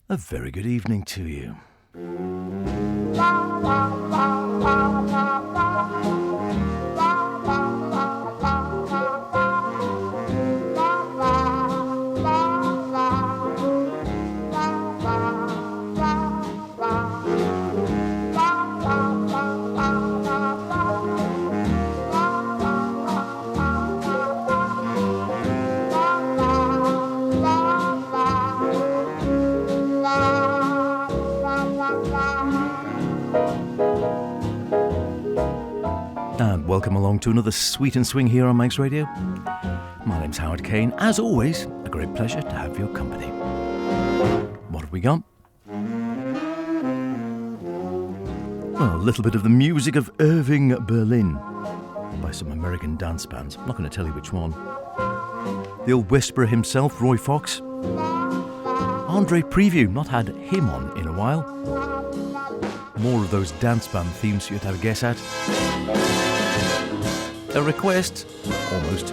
A very good evening to you. And welcome along to another Sweet and Swing here on Manx Radio. My name's Howard Kane. As always, a great pleasure to have your company. What have we got? Well, a little bit of the music of Irving Berlin by some American dance bands. I'm not going to tell you which one. The old whisperer himself, Roy Fox. Andre Preview, not had him on in a while. More of those dance band themes you'd have a guess at. A request, almost.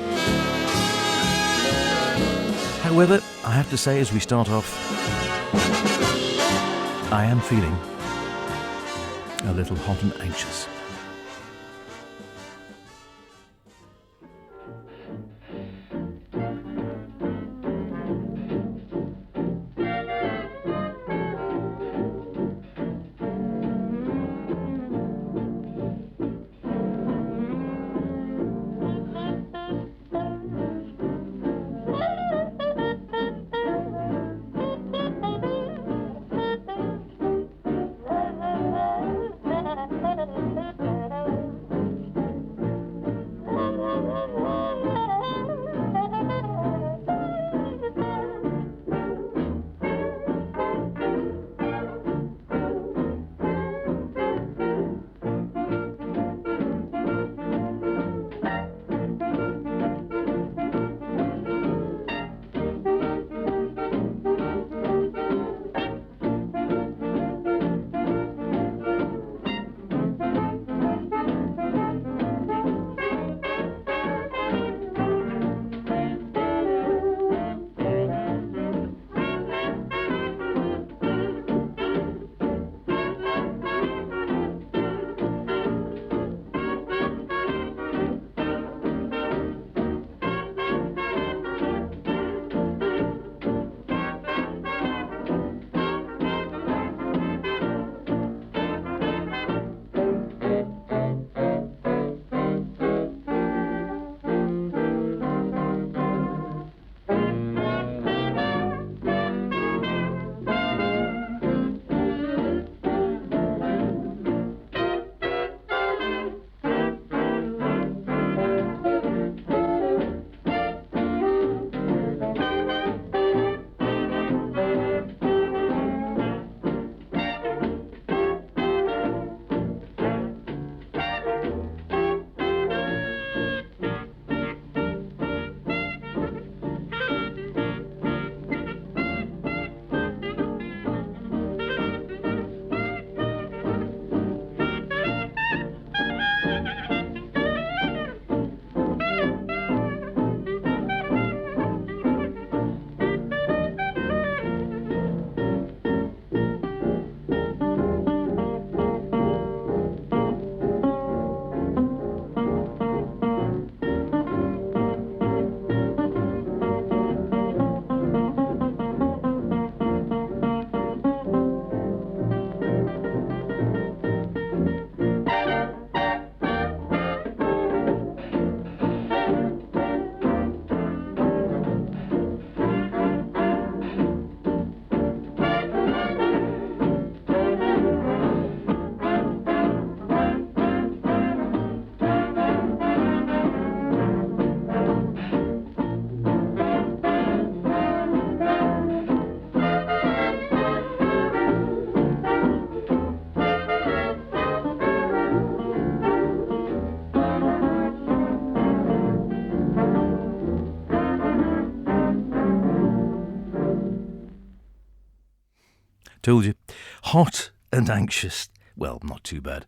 However, I have to say as we start off, I am feeling a little hot and anxious. Told you. Hot and anxious. Well, not too bad.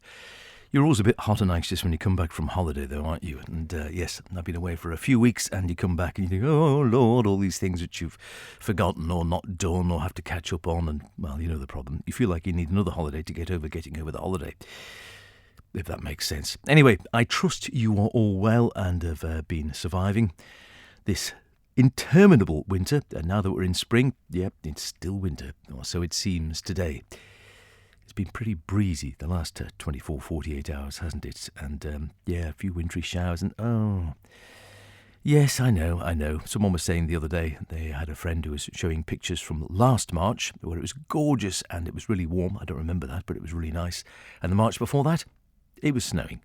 You're always a bit hot and anxious when you come back from holiday, though, aren't you? And yes, I've been away for a few weeks, and you come back and you think, oh, Lord, all these things that you've forgotten or not done or have to catch up on. And, well, you know the problem. You feel like you need another holiday to get over getting over the holiday, if that makes sense. Anyway, I trust you are all well and have been surviving this interminable winter. And now that we're in spring, it's still winter, or so it seems today. It's been pretty breezy the last 24, 48 hours, hasn't it? And, a few wintry showers and, yes, I know. Someone was saying the other day they had a friend who was showing pictures from last March where it was gorgeous and it was really warm. I don't remember that, but it was really nice. And the March before that, it was snowing.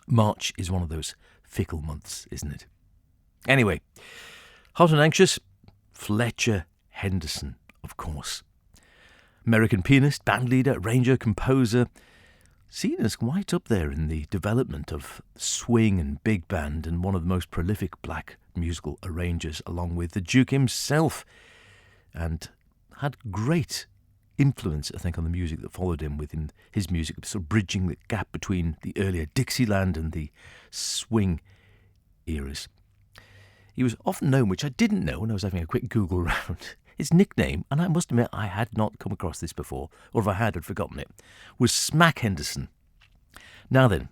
March is one of those fickle months, isn't it? Anyway, hot and anxious, Fletcher Henderson, of course. American pianist, bandleader, arranger, composer, seen as quite up there in the development of swing and big band, and one of the most prolific black musical arrangers, along with the Duke himself, and had great influence, I think, on the music that followed him, within his music, sort of bridging the gap between the earlier Dixieland and the swing eras. He was often known, which I didn't know when I was having a quick Google around, his nickname, and I must admit I had not come across this before, or if I had, I'd forgotten it, was Smack Henderson. Now then,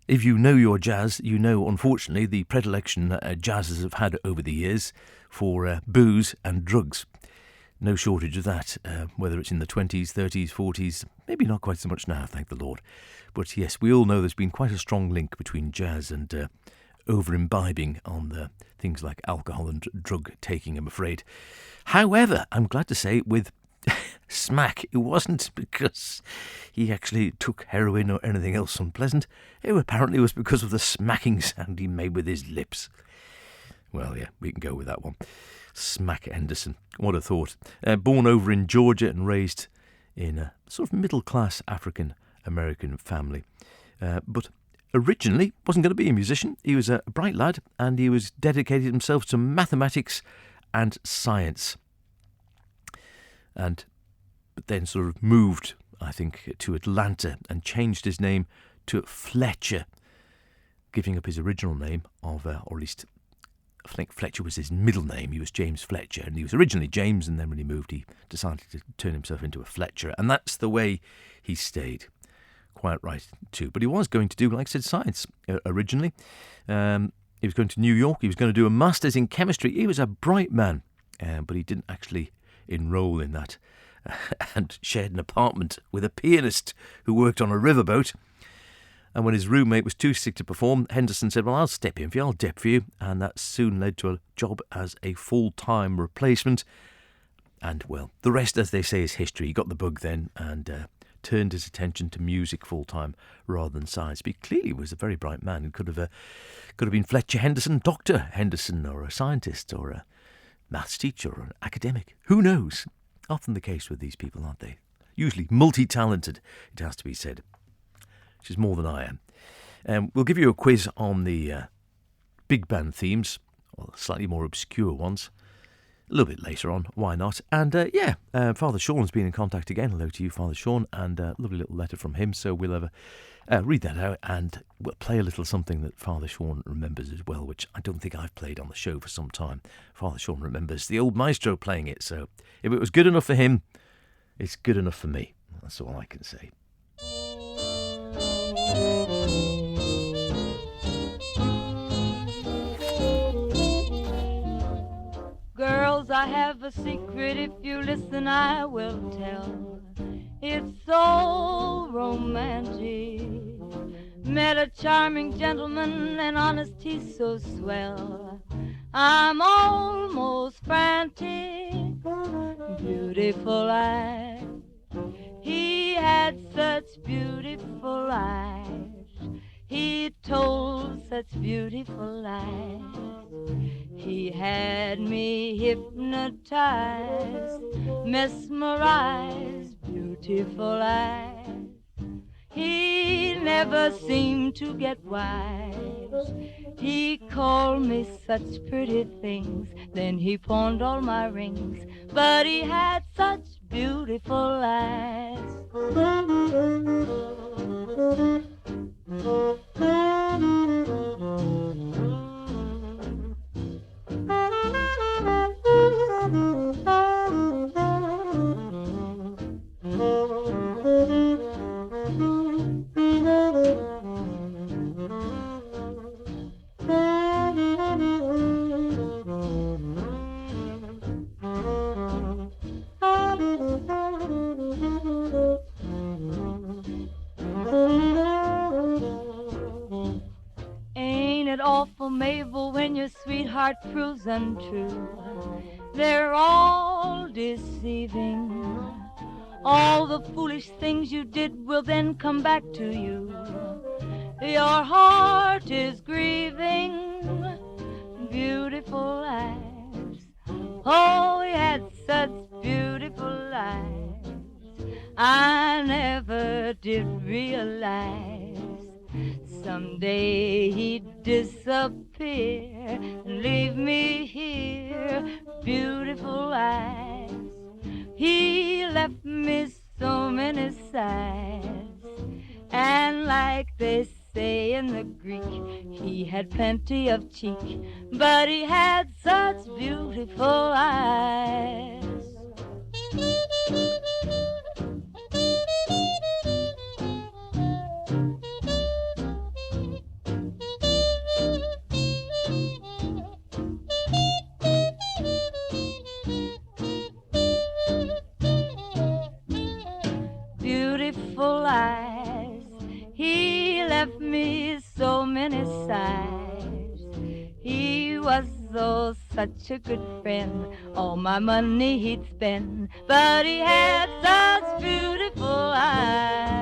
if you know your jazz, you know, unfortunately, the predilection jazzers have had over the years for booze and drugs. No shortage of that, whether it's in the 20s, 30s, 40s, maybe not quite so much now, thank the Lord. But yes, we all know there's been quite a strong link between jazz and over-imbibing on the things like alcohol and drug taking, I'm afraid. However, I'm glad to say with Smack, it wasn't because he actually took heroin or anything else unpleasant. It apparently was because of the smacking sound he made with his lips. Well, yeah, we can go with that one. Smack Henderson, what a thought. Born over in Georgia and raised in a sort of middle-class African-American family. But originally wasn't going to be a musician. He was a bright lad and he was dedicated himself to mathematics and science. But then sort of moved, I think, to Atlanta and changed his name to Fletcher, giving up his original name of, or at least I think Fletcher was his middle name. He was James Fletcher, and he was originally James, and then when he moved, he decided to turn himself into a Fletcher, and that's the way he stayed. Quite right, too. But he was going to do, like I said, science originally. He was going to New York. He was going to do a master's in chemistry. He was a bright man, but he didn't actually enroll in that and shared an apartment with a pianist who worked on a riverboat. And when his roommate was too sick to perform, Henderson said, well, I'll step in for you, I'll dip for you. And that soon led to a job as a full-time replacement. And, well, the rest, as they say, is history. He got the bug then and turned his attention to music full-time rather than science. But he clearly was a very bright man. He could have been Fletcher Henderson, Dr. Henderson, or a scientist, or a maths teacher, or an academic. Who knows? Often the case with these people, aren't they? Usually multi-talented, it has to be said. Which is more than I am. We'll give you a quiz on the big band themes, or slightly more obscure ones, a little bit later on. Why not? And Father Sean's been in contact again. Hello to you, Father Sean, and a lovely little letter from him. So we'll have read that out, and we'll play a little something that Father Sean remembers as well, which I don't think I've played on the show for some time. Father Sean remembers the old maestro playing it, so if it was good enough for him, it's good enough for me. That's all I can say. Girls, I have a secret. If you listen, I will tell. It's so romantic. Met a charming gentleman, and honest, he's so swell. I'm almost frantic. Beautiful eyes. He had such beautiful eyes. He told such beautiful lies. He had me hypnotized, mesmerized, beautiful eyes. He never seemed to get wise. He called me such pretty things, then he pawned all my rings. But he had such beautiful eyes. Ain't it awful, Mabel, when your sweetheart proves untrue? They're all deceiving. All the foolish things you did will then come back to you. Your heart is grieving. Beautiful eyes. Oh, he had such beautiful eyes. I never did realize someday he'd disappear and leave me here. Beautiful eyes. He left me so many sighs. And like they say in the Greek, he had plenty of cheek, but he had such beautiful eyes. Beautiful eyes. He left me so many sighs. He was oh such a good friend. All my money he'd spend, but he had such beautiful eyes.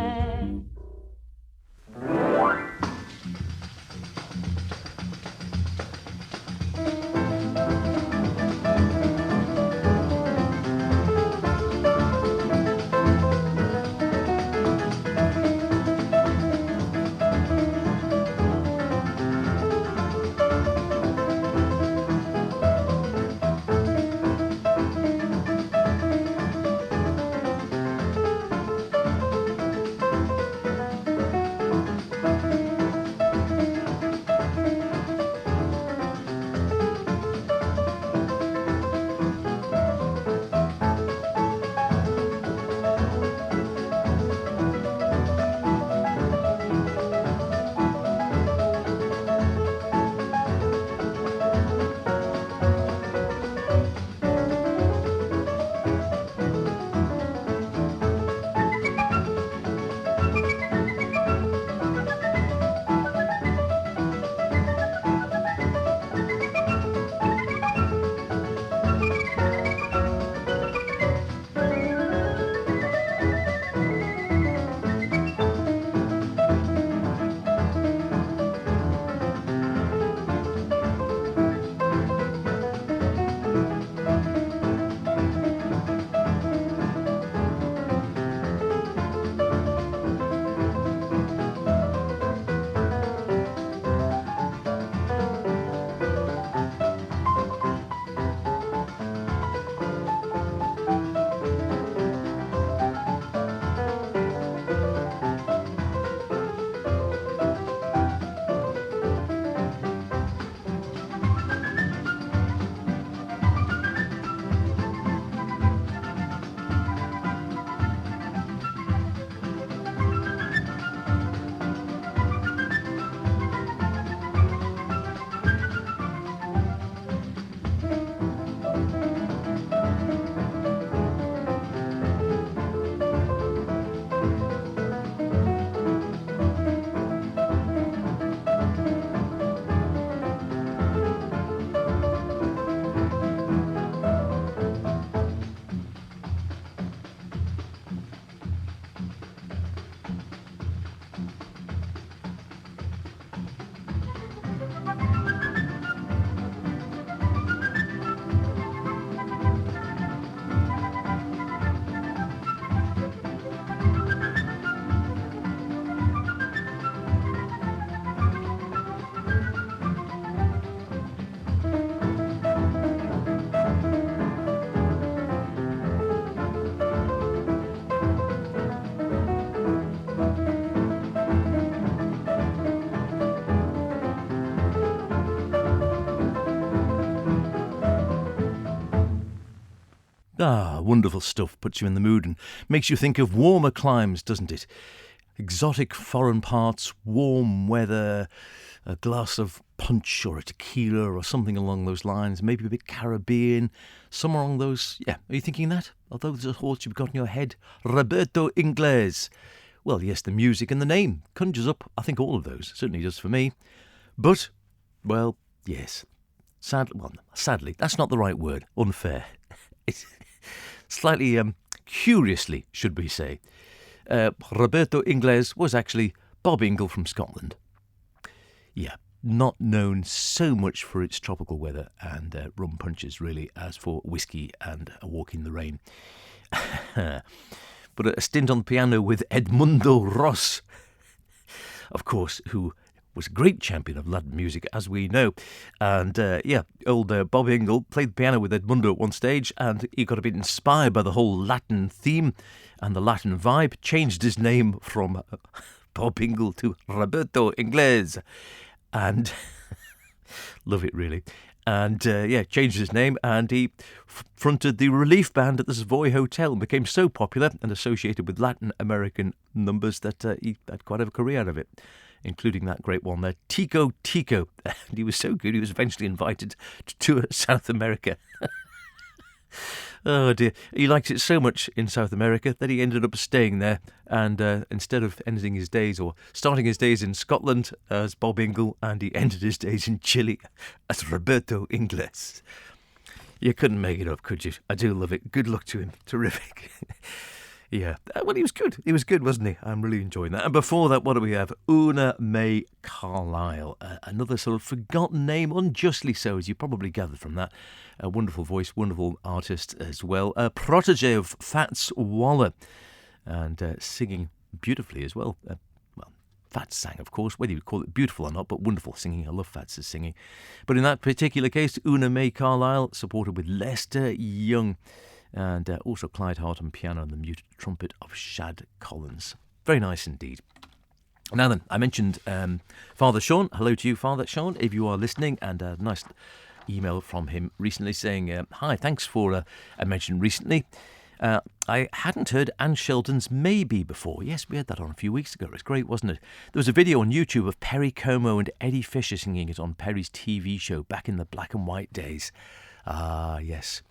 Ah, wonderful stuff. Puts you in the mood and makes you think of warmer climes, doesn't it? Exotic foreign parts, warm weather, a glass of punch or a tequila or something along those lines, maybe a bit Caribbean, somewhere along those. Yeah, are you thinking that? Although there's a horse you've got in your head, Roberto Ingles. Well, yes, the music and the name conjures up, I think, all of those. Certainly does for me. But, well, yes. Sadly, that's not the right word. Unfair. It's slightly curiously, should we say. Roberto Ingles was actually Bob Ingle from Scotland. Yeah, not known so much for its tropical weather and rum punches, really, as for whiskey and a walk in the rain. But a stint on the piano with Edmundo Ross, of course, who was a great champion of Latin music, as we know. And old Bob Ingle played the piano with Edmundo at one stage, and he got a bit inspired by the whole Latin theme and the Latin vibe, changed his name from Bob Ingle to Roberto Ingles. And love it, really. And changed his name, and he fronted the relief band at the Savoy Hotel and became so popular and associated with Latin American numbers that he had quite a career out of it, including that great one there, Tico Tico. And he was so good, he was eventually invited to tour South America. Oh dear, he liked it so much in South America that he ended up staying there, and instead of ending his days or starting his days in Scotland as Bob Ingle, and he ended his days in Chile as Roberto Ingles. You couldn't make it up, could you? I do love it. Good luck to him. Terrific. Yeah, well, he was good. He was good, wasn't he? I'm really enjoying that. And before that, what do we have? Una May Carlisle, another sort of forgotten name, unjustly so, as you probably gathered from that. A wonderful voice, wonderful artist as well. A protege of Fats Waller, and singing beautifully as well. Fats sang, of course, whether you call it beautiful or not, but wonderful singing. I love Fats' singing. But in that particular case, Una May Carlisle, supported with Lester Young, and also Clyde Hart on piano and the muted trumpet of Shad Collins. Very nice indeed. Now then, I mentioned Father Sean. Hello to you, Father Sean, if you are listening, and a nice email from him recently saying, hi, thanks for a mention recently. I hadn't heard Anne Sheldon's Maybe before. Yes, we had that on a few weeks ago. It was great, wasn't it? There was a video on YouTube of Perry Como and Eddie Fisher singing it on Perry's TV show back in the black and white days. Ah, yes.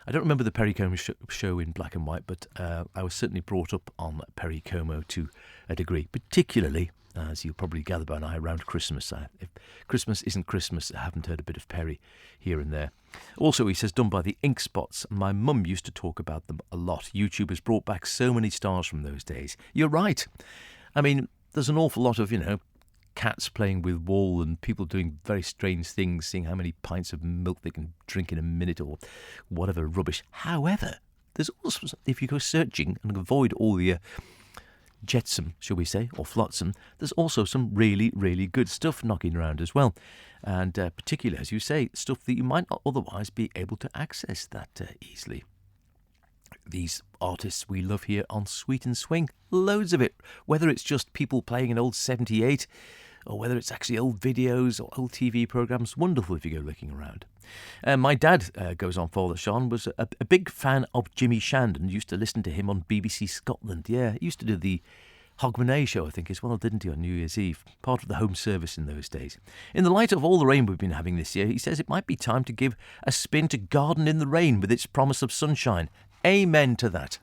I don't remember the Perry Como show in black and white, but I was certainly brought up on Perry Como to a degree, particularly, as you'll probably gather by now, around Christmas. If Christmas isn't Christmas, I haven't heard a bit of Perry here and there. Also, he says, done by the Ink Spots. My mum used to talk about them a lot. YouTube has brought back so many stars from those days. You're right. I mean, there's an awful lot of, cats playing with wool and people doing very strange things, seeing how many pints of milk they can drink in a minute or whatever rubbish. However, there's also, if you go searching and avoid all the jetsam, shall we say, or flotsam, there's also some really, really good stuff knocking around as well. And particularly, as you say, stuff that you might not otherwise be able to access that easily. These artists we love here on Sweet and Swing, loads of it, whether it's just people playing an old 78 or whether it's actually old videos or old TV programmes. Wonderful if you go looking around. My dad, goes on Father Sean, was a big fan of Jimmy Shandon, used to listen to him on BBC Scotland. Yeah, he used to do the Hogmanay show, I think, as well, didn't he, on New Year's Eve? Part of the home service in those days. In the light of all the rain we've been having this year, he says it might be time to give a spin to Garden in the Rain with its promise of sunshine. Amen to that.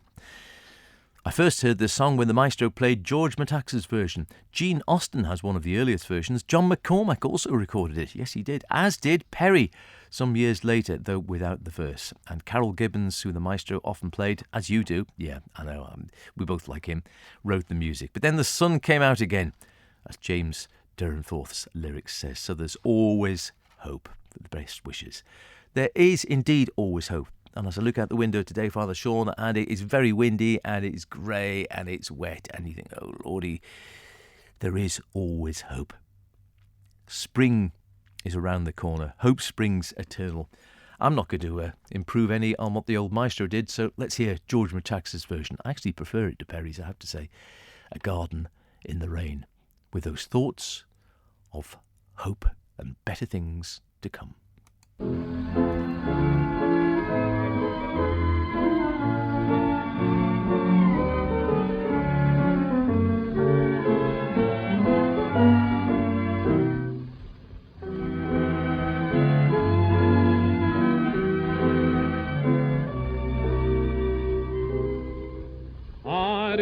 I first heard this song when the maestro played George Metaxas version. Gene Austen has one of the earliest versions. John McCormack also recorded it. Yes, he did. As did Perry, some years later, though without the verse. And Carol Gibbons, who the maestro often played, as you do, yeah, I know, we both like him, wrote the music. But then the sun came out again, as James Derrenforth's lyrics says. So there's always hope, for the best wishes. There is indeed always hope. And as I look out the window today, Father Sean, and it is very windy, and it's grey, and it's wet, and you think, oh Lordy, there is always hope. Spring is around the corner. Hope springs eternal. I'm not going to improve any on what the old maestro did, so let's hear George Metaxas' version. I actually prefer it to Perry's, I have to say. A Garden in the Rain, with those thoughts of hope and better things to come.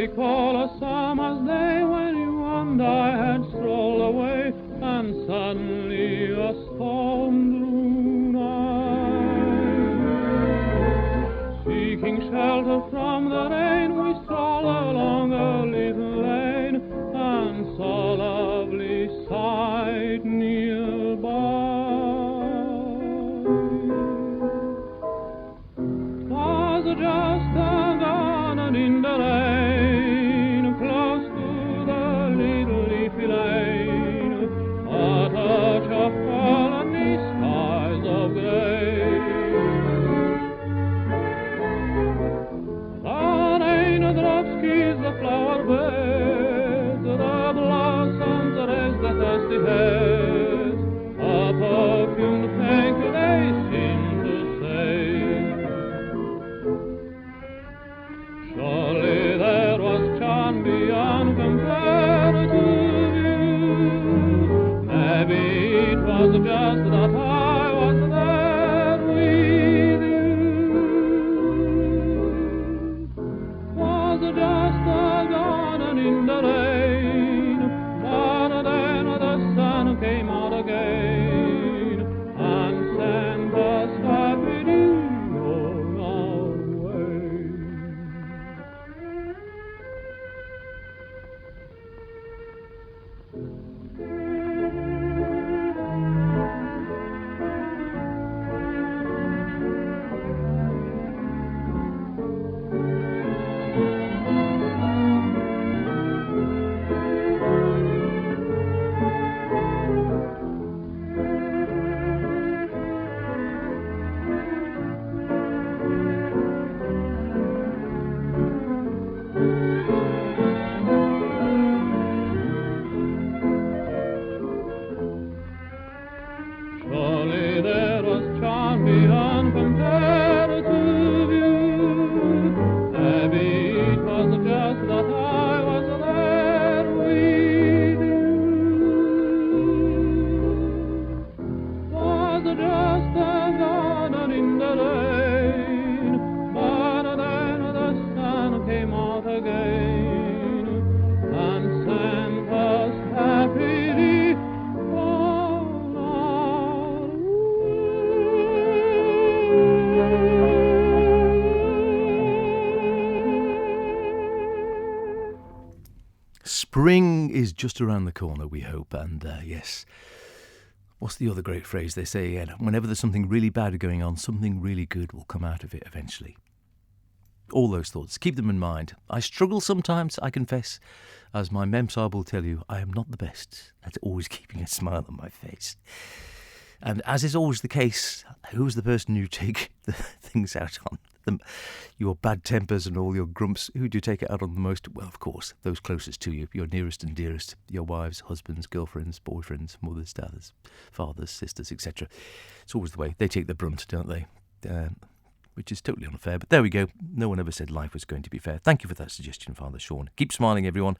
recall a summer's day when you and I had strolled away, and suddenly a storm drew nigh. Seeking shelter from the rain, we strolled along a little lane, and saw a lovely sight nearby. 'Twas just a garden in the lane, close to the little leafy lane, a touch of colony skies of grey. The raindrops kiss the flower beds, the blossoms raise the thirsty heads, a perfumed thank you they seem to say. Surely there was charm beyond comparative view. Maybe it was just that I was there with you. Was just a garden in the rain, but then the sun came out again, and sent us happy on our way. Surely there was charm beyond comparative view. Maybe it was just that I was there with you. Was just a garden in the rain, but then the sun came out again, and sent us happily on our Spring is just around the corner, we hope. And yes, what's the other great phrase they say? Whenever there's something really bad going on, something really good will come out of it eventually. All those thoughts, keep them in mind. I struggle sometimes, I confess. As my memsahib will tell you, I am not the best at always keeping a smile on my face. And as is always the case, who's the person you take the things out on? Your bad tempers and all your grumps, who do you take it out on the most? Well, of course, those closest to you, your nearest and dearest, your wives, husbands, girlfriends, boyfriends, mothers, dads, fathers, sisters, etc. It's always the way. They take the brunt, don't they? Which is totally unfair, but there we go. No one ever said life was going to be fair. Thank you for that suggestion, Father Sean. Keep smiling, everyone.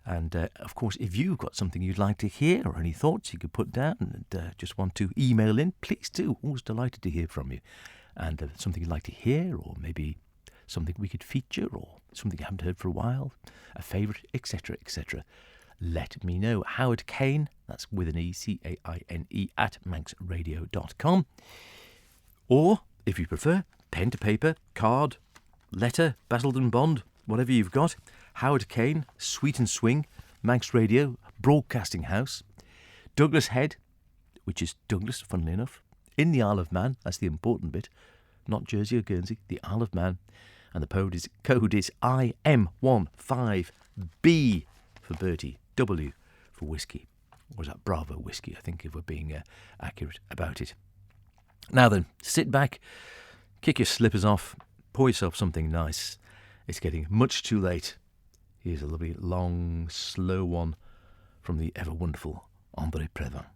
And, of course, if you've got something you'd like to hear or any thoughts you could put down and just want to email in, please do. Always delighted to hear from you. And something you'd like to hear, or maybe something we could feature, or something you haven't heard for a while, a favourite, etc., etc., let me know. Howard Kane, that's with an E, C-A-I-N-E, at manxradio.com. Or, if you prefer, pen to paper, card, letter, Basildon Bond, whatever you've got. Howard Kane, Sweet and Swing, Manx Radio, Broadcasting House. Douglas Head, which is Douglas, funnily enough, in the Isle of Man, that's the important bit, not Jersey or Guernsey, the Isle of Man. And the code is IM15B for Bertie, W for Whiskey. Or is that Bravo Whiskey, I think, if we're being accurate about it. Now then, sit back, kick your slippers off, pour yourself something nice. It's getting much too late. Here's a lovely, long, slow one from the ever-wonderful André Previn.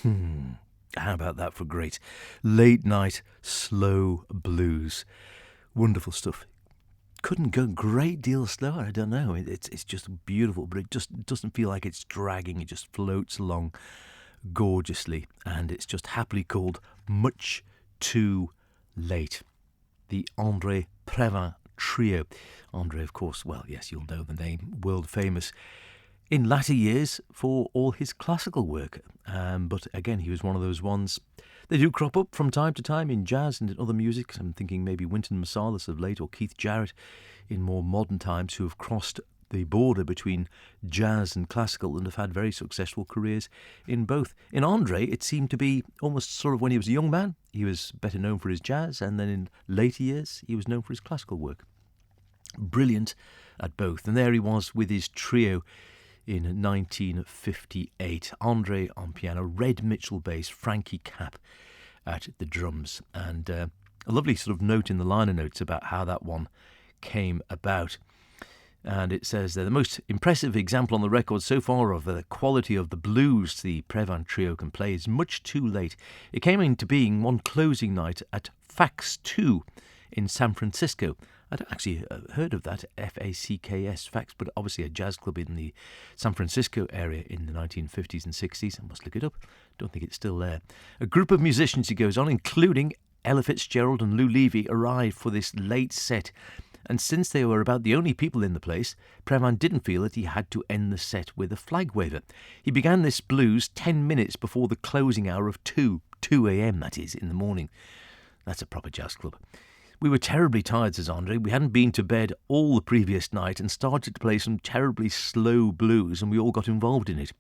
How about that for great late night slow blues? Wonderful stuff. Couldn't go a great deal slower. I don't know. It's just beautiful, but it just doesn't feel like it's dragging. It just floats along gorgeously, and it's just happily called Much Too Late. The André Previn Trio. André, of course, well, yes, you'll know the name, world famous in latter years for all his classical work. But again, he was one of those ones. They do crop up from time to time in jazz and in other music. I'm thinking maybe Wynton Marsalis of late, or Keith Jarrett in more modern times, who have crossed the border between jazz and classical and have had very successful careers in both. In André, it seemed to be almost sort of when he was a young man, he was better known for his jazz, and then in later years, he was known for his classical work. Brilliant at both. And there he was with his trio in 1958. André on piano, Red Mitchell bass, Frankie Capp at the drums. And a lovely sort of note in the liner notes about how that one came about. And it says they're the most impressive example on the record so far of the quality of the blues the Previn Trio can play is Much Too Late. It came into being one closing night at Fax 2 in San Francisco. I'd actually heard of that, F-A-C-K-S, Fax, but obviously a jazz club in the San Francisco area in the 1950s and 60s. I must look it up. Don't think it's still there. A group of musicians, he goes on, including Ella Fitzgerald and Lou Levy, arrived for this late set. And since they were about the only people in the place, Previn didn't feel that he had to end the set with a flag waver. He began this blues 10 minutes before the closing hour of 2 a.m., that is, in the morning. That's a proper jazz club. We were terribly tired, says André. We hadn't been to bed all the previous night and started to play some terribly slow blues, and we all got involved in it.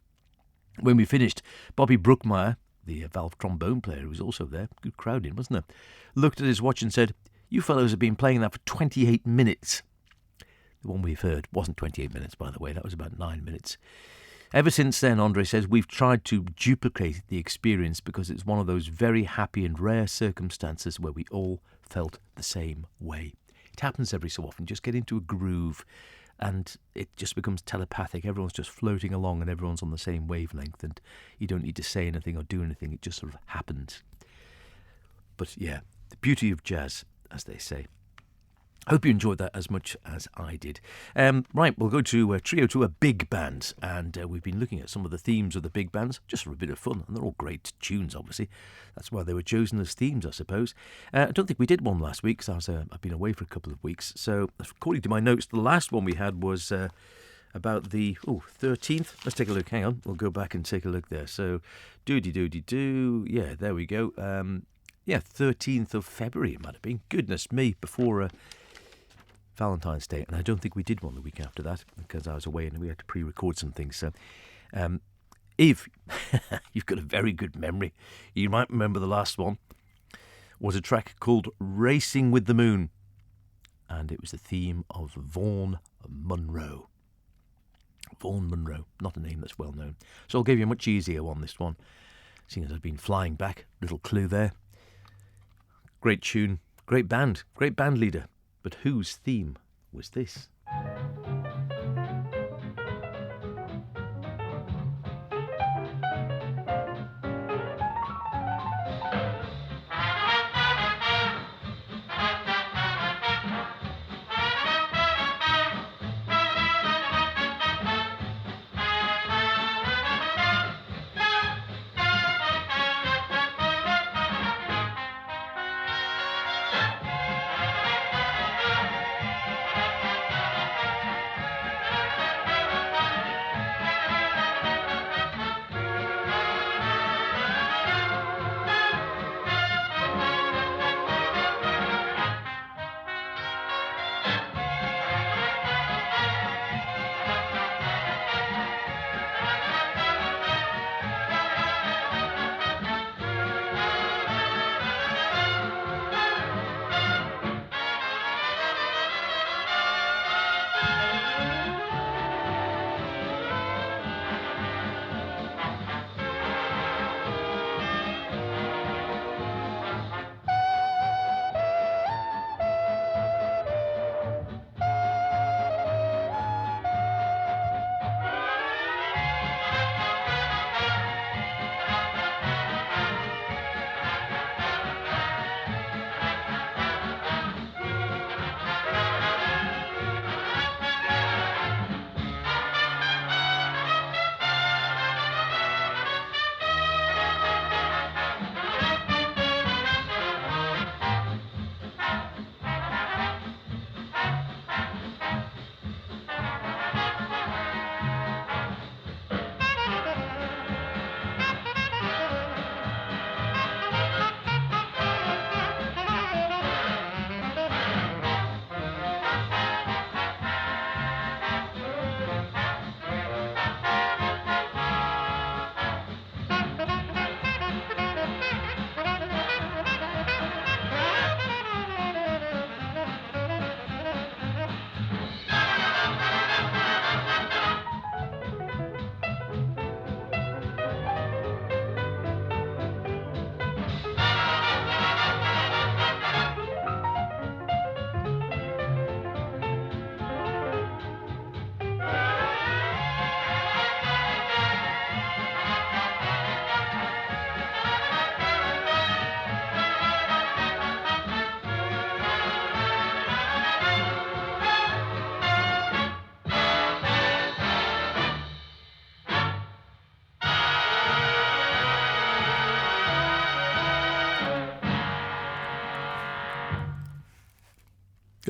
When we finished, Bobby Brookmeyer, the valve trombone player who was also there, good crowd in, wasn't there, looked at his watch and said, "You fellows have been playing that for 28 minutes. The one we've heard wasn't 28 minutes, by the way. That was about 9 minutes. Ever since then, André says, we've tried to duplicate the experience because it's one of those very happy and rare circumstances where we all felt the same way. It happens every so often. Just get into a groove and it just becomes telepathic. Everyone's just floating along and everyone's on the same wavelength, and you don't need to say anything or do anything. It just sort of happens. But yeah, the beauty of jazz, as they say. I hope you enjoyed that as much as I did. Right, we'll go to Trio to a big band, and we've been looking at some of the themes of the big bands, just for a bit of fun, and they're all great tunes, obviously. That's why they were chosen as themes, I suppose. I don't think we did one last week, because I've been away for a couple of weeks, so according to my notes, the last one we had was about the 13th. Let's take a look. Hang on, we'll go back and take a look there. So, yeah, there we go. 13th of February it might have been. Goodness me, before Valentine's Day, and I don't think we did one the week after that because I was away and we had to pre-record some things. So, if you've got a very good memory, you might remember the last one was a track called Racing with the Moon, and it was the theme of Vaughan Monroe. Vaughan Monroe, not a name that's well known. So I'll give you a much easier one, this one, seeing as I've been flying back. Little clue there. Great tune, great band leader. But whose theme was this?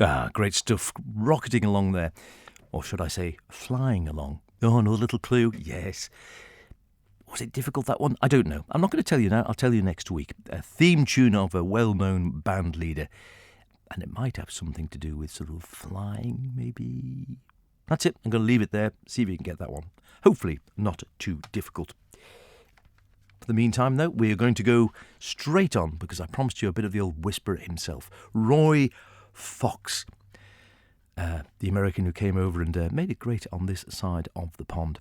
Ah, great stuff. Rocketing along there. Or should I say, flying along. Oh, another little clue. Yes. Was it difficult, that one? I don't know. I'm not going to tell you now. I'll tell you next week. A theme tune of a well-known band leader. And it might have something to do with sort of flying, maybe. That's it. I'm going to leave it there. See if you can get that one. Hopefully not too difficult. For the meantime, though, we are going to go straight on because I promised you a bit of the old whisperer himself. Roy Fox, the American who came over and made it great on this side of the pond.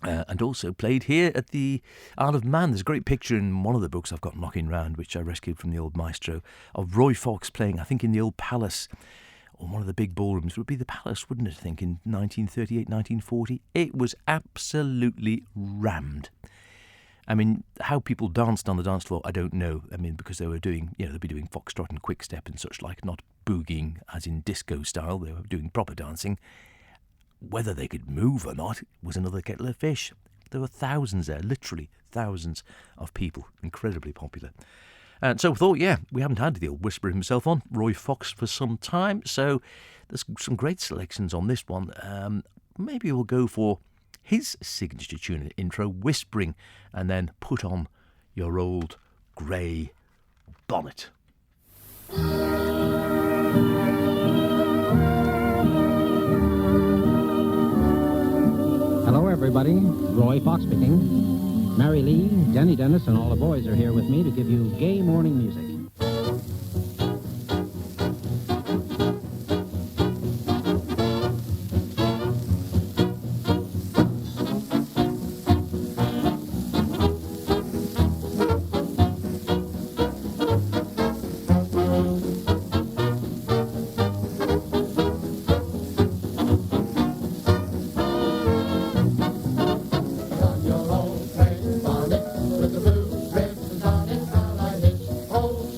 And also played here at the Isle of Man. There's a great picture in one of the books I've got knocking round, which I rescued from the old maestro, of Roy Fox playing, I think, in the old palace, or one of the big ballrooms. It would be the palace, wouldn't it, I think, in 1938, 1940. It was absolutely rammed. I mean, how people danced on the dance floor, I don't know. I mean, because they were doing, they'd be doing foxtrot and quick-step and such like, not boogieing as in disco style. They were doing proper dancing. Whether they could move or not was another kettle of fish. There were thousands there, literally thousands of people, incredibly popular. And so we thought, we haven't had the old whisperer himself on, Roy Fox, for some time, so there's some great selections on this one. Maybe we'll go for his signature tune and intro, Whispering, and then put on your old grey bonnet. Hello, everybody. Roy Fox speaking. Mary Lee, Denny Dennis, and all the boys are here with me to give you gay morning music. Your old gray bonnet with the blue ribbons on it, how I wish. Oh,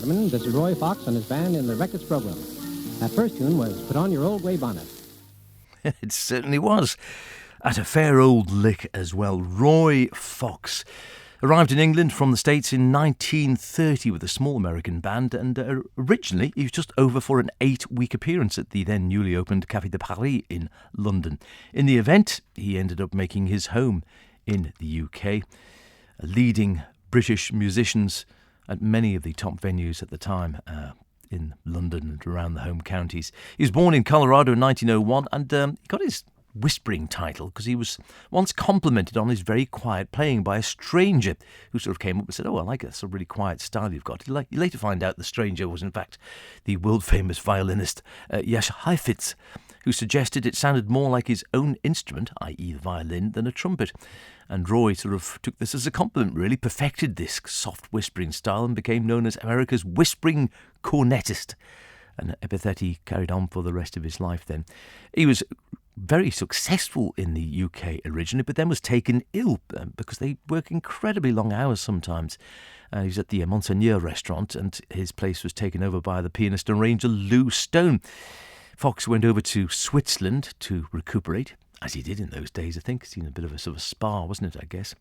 gentlemen, this is Roy Fox and his band in the Records program. That first tune was Put On Your Old Grey Bonnet. It certainly was. At a fair old lick as well. Roy Fox arrived in England from the States in 1930 with a small American band, and originally he was just over for an 8-week appearance at the then newly opened Café de Paris in London. In the event, he ended up making his home in the UK, leading British musicians at many of the top venues at the time in London and around the home counties. He was born in Colorado in 1901 and he got his whispering title because he was once complimented on his very quiet playing by a stranger who sort of came up and said, "Oh, I like this really quiet style you've got." You later find out the stranger was in fact the world-famous violinist Yash Heifetz, who suggested it sounded more like his own instrument, i.e. the violin, than a trumpet. And Roy sort of took this as a compliment, really, perfected this soft whispering style and became known as America's whispering cornetist, an epithet he carried on for the rest of his life then. He was very successful in the UK originally, but then was taken ill because they work incredibly long hours sometimes. He was at the Monseigneur restaurant and his place was taken over by the pianist and arranger Lou Stone. Fox went over to Switzerland to recuperate, as he did in those days, I think. It's been a bit of a sort of spa, wasn't it, I guess.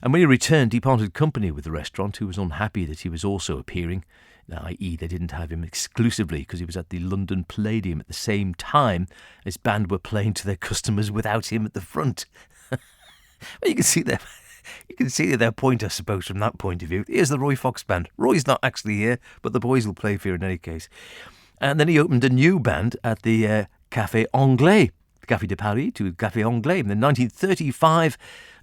And when he returned, he parted company with the restaurant, who was unhappy that he was also appearing, i.e. they didn't have him exclusively because he was at the London Palladium at the same time his band were playing to their customers without him at the front. Well, you can see their point, I suppose, from that point of view. Here's the Roy Fox Band. Roy's not actually here, but the boys will play for you in any case. And then he opened a new band at the Café Anglais, Café de Paris to Café Anglais. And in 1935,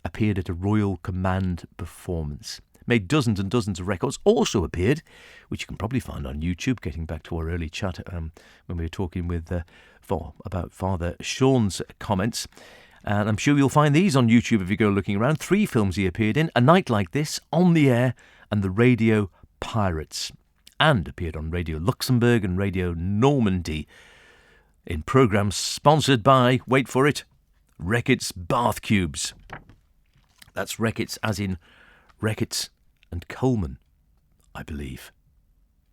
appeared at a Royal Command performance. Made dozens and dozens of records. Also appeared, which you can probably find on YouTube, getting back to our early chat when we were talking with about Father Sean's comments. And I'm sure you'll find these on YouTube if you go looking around. 3 films he appeared in: A Night Like This, On the Air, and The Radio Pirates. And appeared on Radio Luxembourg and Radio Normandy in programmes sponsored by, wait for it, Reckitt's Bath Cubes. That's Reckitt's as in Reckitt's and Coleman, I believe.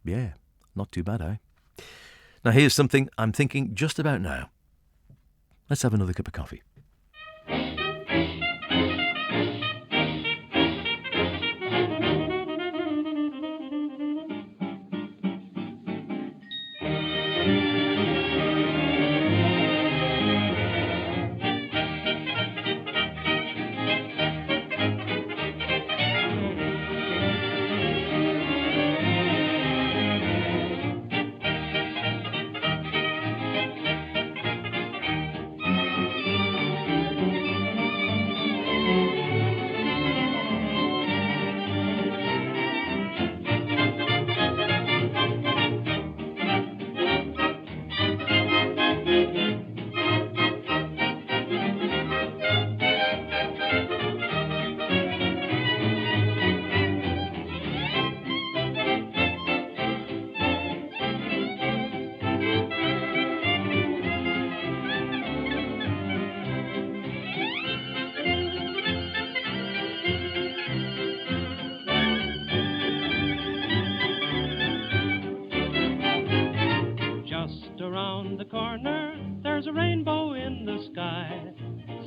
Yeah, not too bad, eh? Now here's something I'm thinking just about now. Let's have another cup of coffee.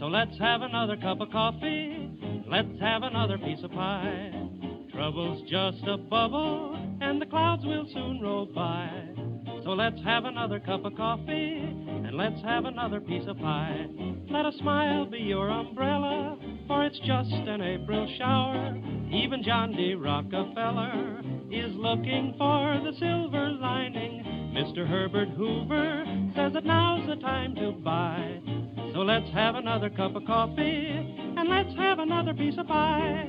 Let's have another cup of coffee. Let's have another piece of pie. Trouble's just a bubble, and the clouds will soon roll by. So let's have another cup of coffee, and let's have another piece of pie. Let a smile be your umbrella, for it's just an April shower. Even John D. Rockefeller is looking for the silver lining. Mr. Herbert Hoover says that now's the time to buy. So let's have another cup of coffee, and let's have another piece of pie.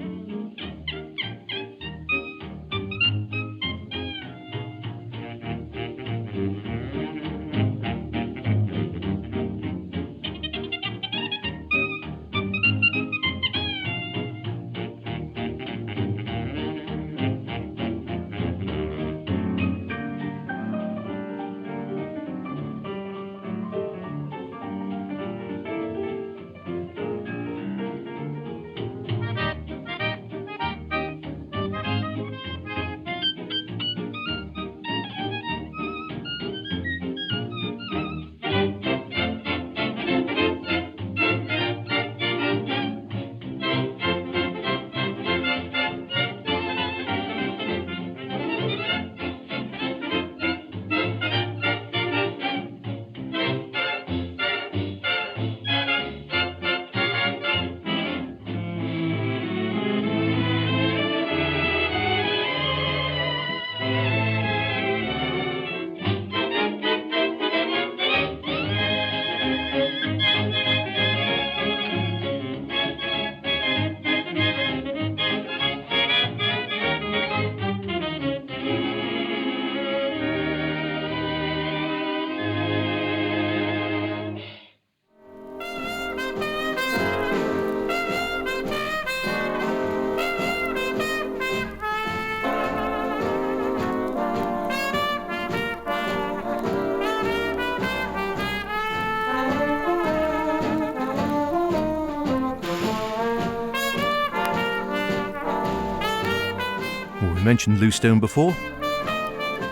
We've mentioned Lou Stone before,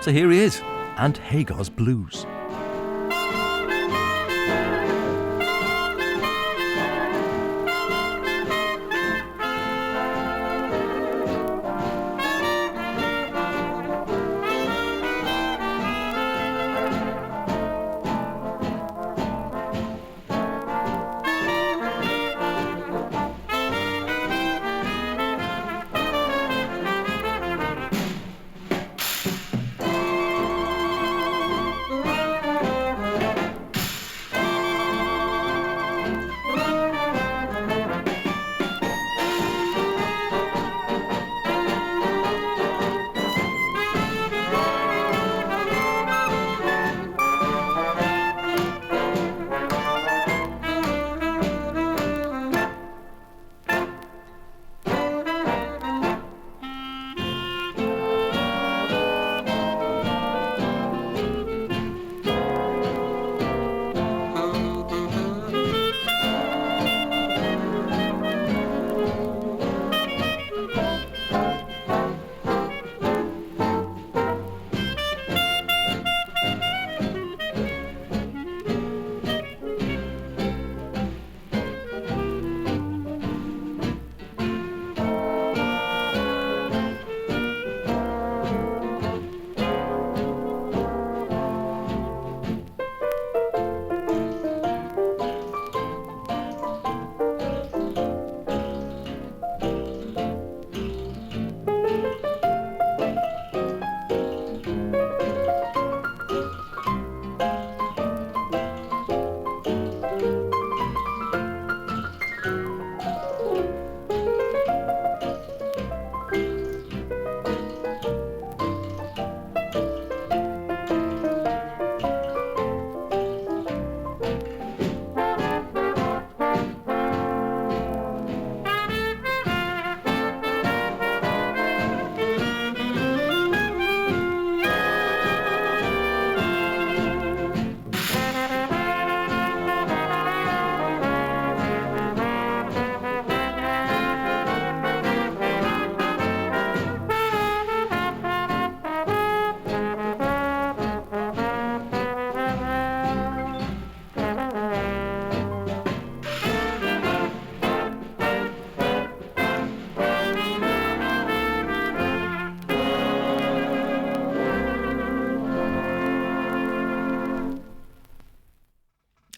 so here he is, and Hagar's Blues.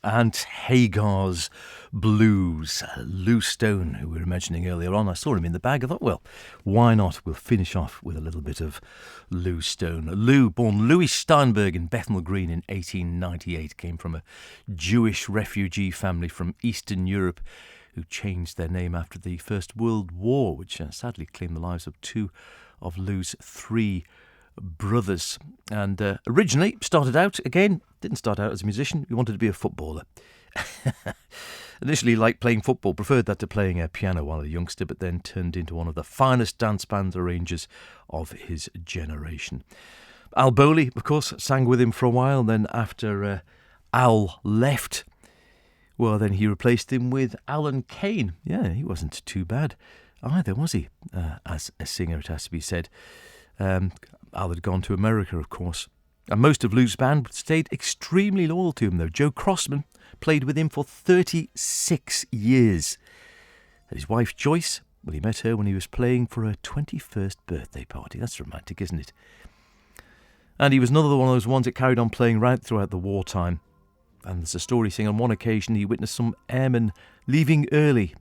And Hagar's Blues. Lou Stone, who we were mentioning earlier on. I saw him in the bag. I thought, well, why not? We'll finish off with a little bit of Lou Stone. Lou, born Louis Steinberg in Bethnal Green in 1898, came from a Jewish refugee family from Eastern Europe who changed their name after the First World War, which sadly claimed the lives of two of Lou's three brothers. And originally started out, again, didn't start out as a musician. He wanted to be a footballer. Initially liked playing football, preferred that to playing a piano while a youngster, but then turned into one of the finest dance band arrangers of his generation. Al Bowley, of course, sang with him for a while. Then after Al left, well, then he replaced him with Alan Kane. Yeah, he wasn't too bad either, was he? As a singer, it has to be said. Al had gone to America, of course. And most of Lou's band stayed extremely loyal to him, though. Joe Crossman played with him for 36 years. And his wife, Joyce, well, he met her when he was playing for her 21st birthday party. That's romantic, isn't it? And he was another one of those ones that carried on playing right throughout the wartime. And there's a story saying on one occasion he witnessed some airmen leaving early.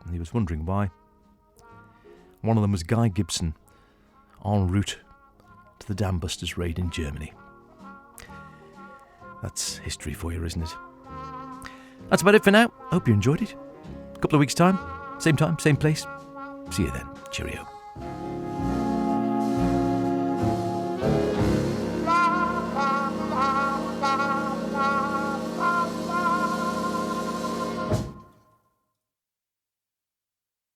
And he was wondering why. One of them was Guy Gibson, en route to the Dam Busters raid in Germany. That's history for you, isn't it? That's about it for now. Hope you enjoyed it. A couple of weeks' time, same place. See you then. Cheerio.